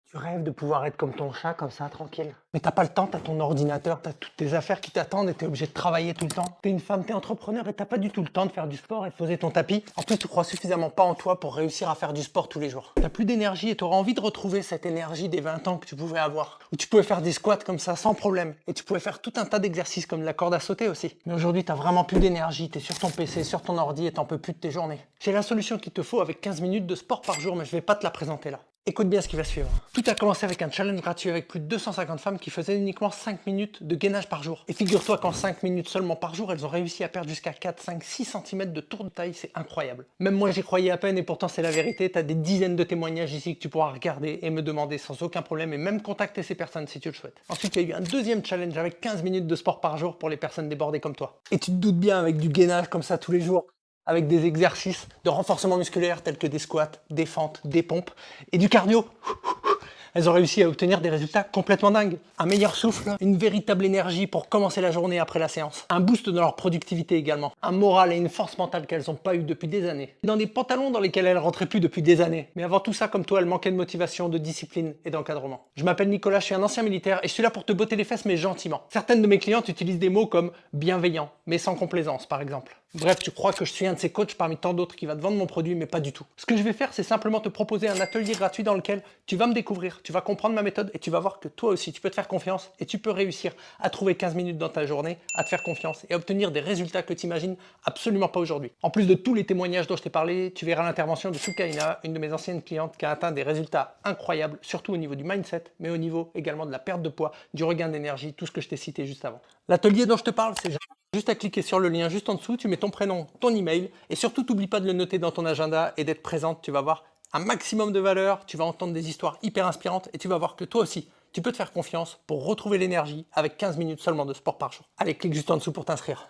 Tu rêves de pouvoir être comme ton chat, comme ça, tranquille. Mais t'as pas le temps, t'as ton ordinateur, t'as toutes tes affaires qui t'attendent et t'es obligé de travailler tout le temps. T'es une femme, t'es entrepreneur et t'as pas du tout le temps de faire du sport et de poser ton tapis. En plus, tu crois suffisamment pas en toi pour réussir à faire du sport tous les jours. T'as plus d'énergie et t'auras envie de retrouver cette énergie des 20 ans que tu pouvais avoir. Où tu pouvais faire des squats comme ça sans problème. Et tu pouvais faire tout un tas d'exercices comme de la corde à sauter aussi. Mais aujourd'hui, t'as vraiment plus d'énergie, t'es sur ton PC, sur ton ordi et t'en peux plus de tes journées. J'ai la solution qu'il te faut avec 15 minutes de sport par jour, mais je vais pas te la présenter là. Écoute bien ce qui va suivre. Tout a commencé avec un challenge gratuit avec plus de 250 femmes qui faisaient uniquement 5 minutes de gainage par jour. Et figure-toi qu'en 5 minutes seulement par jour, elles ont réussi à perdre jusqu'à 4, 5, 6 cm de tour de taille, c'est incroyable. Même moi j'y croyais à peine et pourtant c'est la vérité, t'as des dizaines de témoignages ici que tu pourras regarder et me demander sans aucun problème et même contacter ces personnes si tu le souhaites. Ensuite il y a eu un deuxième challenge avec 15 minutes de sport par jour pour les personnes débordées comme toi. Et tu te doutes bien avec du gainage comme ça tous les jours, avec des exercices de renforcement musculaire tels que des squats, des fentes, des pompes et du cardio. Elles ont réussi à obtenir des résultats complètement dingues. Un meilleur souffle, une véritable énergie pour commencer la journée après la séance. Un boost dans leur productivité également. Un moral et une force mentale qu'elles n'ont pas eu depuis des années. Dans des pantalons dans lesquels elles rentraient plus depuis des années. Mais avant tout ça, comme toi, elles manquaient de motivation, de discipline et d'encadrement. Je m'appelle Nicolas, je suis un ancien militaire et je suis là pour te botter les fesses mais gentiment. Certaines de mes clientes utilisent des mots comme bienveillant, mais sans complaisance par exemple. Bref, tu crois que je suis un de ces coachs parmi tant d'autres qui va te vendre mon produit, mais pas du tout. Ce que je vais faire, c'est simplement te proposer un atelier gratuit dans lequel tu vas me découvrir, tu vas comprendre ma méthode et tu vas voir que toi aussi, tu peux te faire confiance et tu peux réussir à trouver 15 minutes dans ta journée, à te faire confiance et à obtenir des résultats que tu imagines absolument pas aujourd'hui. En plus de tous les témoignages dont je t'ai parlé, tu verras l'intervention de Soukaina, une de mes anciennes clientes qui a atteint des résultats incroyables, surtout au niveau du mindset, mais au niveau également de la perte de poids, du regain d'énergie, tout ce que je t'ai cité juste avant. L'atelier dont je te parle, c'est juste à cliquer sur le lien juste en dessous, tu mets ton prénom, ton email et surtout t'oublie pas de le noter dans ton agenda et d'être présente, tu vas voir un maximum de valeur, tu vas entendre des histoires hyper inspirantes et tu vas voir que toi aussi, tu peux te faire confiance pour retrouver l'énergie avec 15 minutes seulement de sport par jour. Allez, clique juste en dessous pour t'inscrire.